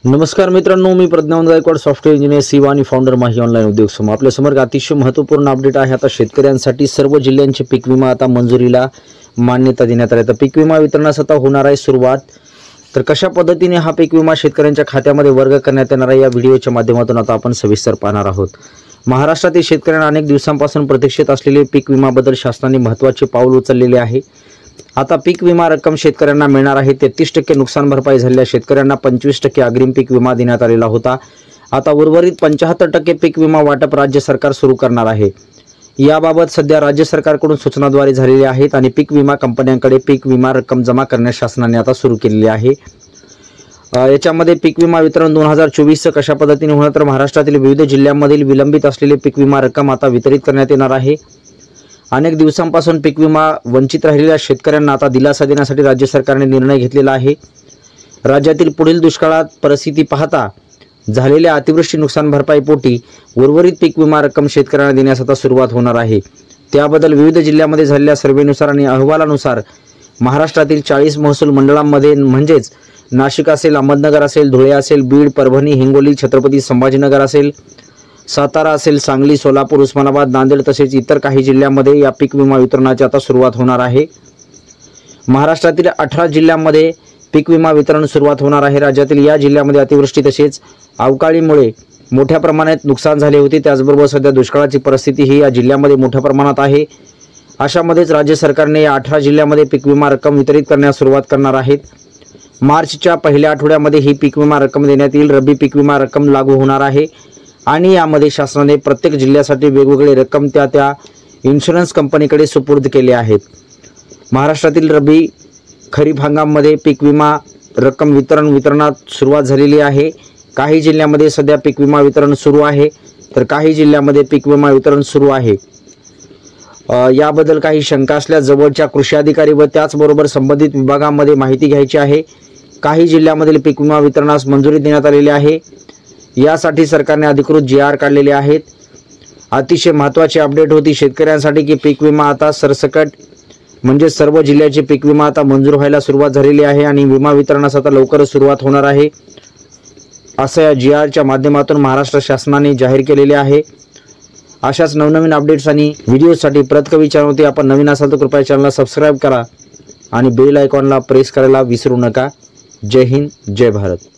नमस्कार मित्रांनो, मी प्रज्ञावंत Gaikwad, software engineer, Siva आणि फाउंडर माही ऑनलाईन उद्योग समूह. आपल्या समोर अतिशय महत्त्वपूर्ण अपडेट आहे. आता शेतकऱ्यांसाठी सर्व जिल्ह्यांचे पीक विमा आता मंजुरीला मान्यता देण्यात आली. तर पीक विमा वितरणास आता होणार आहे सुरुवात. तर कशा पद्धतीने हा पीक विमा शेतकऱ्यांच्या खात्यामध्ये वर्ग करण्यात येणार आहे या व्हिडिओच्या माध्यमातून आता आपण सविस्तर पाहणार आहोत. महाराष्ट्रातील शेतकऱ्यांना अनेक दिवसांपासून प्रतीक्षित असलेले पीक विमाबद्दल शासनाने महत्त्वाचे पाऊल उचललेले आहे. आता पीक विमा रक्कम शेतकऱ्यांना मिळणार आहे. 33% नुकसान भरपाई झालेल्या शेतकऱ्यांना 25% अग्रिम पीक विमा देण्यात आलेला होता. आता उर्वरित 75% पीक विमा वाटप राज्य सरकार सुरू करणार आहे. याबाबत सध्या राज्य सरकारकडून सूचनाद्वारे झालेली आहेत आणि पीक विमा कंपन्यांकडे पीक विमा रक्कम जमा करण्यास शासनाने आता सुरू केलेली आहे. याच्यामध्ये पीक विमा वितरण 2024 कशा पद्धतीने होणार, तर महाराष्ट्रातील विविध जिल्ह्यांमधील विलंबित असलेले पीक विमा रक्कम आता वितरित करण्यात येणार आहे. अनेक दिवसांपासून पीक विमा वंचित राहिलेल्या शेतकऱ्यांना आता दिलासा देण्यासाठी राज्य सरकारने निर्णय घेतलेला आहे. राज्यातील पुढील दुष्काळात परिस्थिती पाहता झालेल्या अतिवृष्टी नुकसान भरपाई पोटी उर्वरित पीक विमा रक्कम शेतकऱ्यांना देण्यास आता सुरुवात होणार आहे. त्याबद्दल विविध जिल्ह्यांमध्ये झालेल्या सर्व्हेनुसार आणि अहवालानुसार महाराष्ट्रातील 40 महसूल मंडळांमध्ये म्हणजेच नाशिक असेल, अहमदनगर असेल, धुळे असेल, बीड, परभणी, हिंगोली, छत्रपती संभाजीनगर असेल, सातारा असेल, सांगली, सोलापूर, उस्मानाबाद, नांदेड तसेच इतर काही जिल्ह्यांमध्ये या पीक विमा वितरणाची आता सुरुवात होणार आहे. महाराष्ट्रातील 18 जिल्ह्यांमध्ये पीक विमा वितरण सुरुवात होणार आहे. राज्यातील या जिल्ह्यामध्ये अतिवृष्टी तसेच अवकाळीमुळे मोठ्या प्रमाणात नुकसान झाले होते. त्याचबरोबर सध्या दुष्काळाची परिस्थिती ही या जिल्ह्यामध्ये मोठ्या प्रमाणात आहे. अशामध्येच राज्य सरकारने या 18 जिल्ह्यांमध्ये पीक विमा रक्कम वितरित करण्यास सुरुवात करणार आहेत. मार्चच्या पहिल्या आठवड्यामध्ये ही पीक विमा रक्कम देण्यात येईल. रब्बी पीक विमा रक्कम लागू होणार आहे आणि यामध्ये शासनाने प्रत्येक जिल्ह्यासाठी वेगवेगळे रक्कम त्या इन्शुरन्स कंपनीकडे सुपूर्द केले आहेत. महाराष्ट्रातील रब्बी खरीप हंगामामध्ये पीक विमा रक्कम वितरणात सुरुवात झालेली आहे. काही जिल्ह्यांमध्ये सध्या पीक विमा वितरण सुरू आहे, तर काही जिल्ह्यांमध्ये पीक विमा वितरण सुरू आहे. याबद्दल काही शंका असल्यास जवळच्या कृषी अधिकारी व त्याचबरोबर संबंधित विभागांमध्ये माहिती घ्यायची आहे. काही जिल्ह्यांमधील पीक विमा वितरणास मंजुरी देण्यात आलेली आहे. यासाठी सरकारने अधिकृत GR काढलेले आहेत. अतिशय महत्त्वाची अपडेट होती शेतकऱ्यांसाठी की पीक विमा आता सरसकट म्हणजे सर्व जिल्ह्याचे पीक विमा आता मंजूर व्हायला सुरुवात झालेली आहे आणि विमा वितरणास आता लवकरच सुरुवात होणार आहे असं या GRच्या माध्यमातून महाराष्ट्र शासनाने जाहीर केलेले आहे. अशाच नवनवीन अपडेट्स आणि व्हिडिओसाठी परत कवी चॅनल होते. आपण नवीन असाल तर कृपया चॅनलला सबस्क्राईब करा आणि बेल आयकॉनला प्रेस करायला विसरू नका. जय हिंद, जय भारत.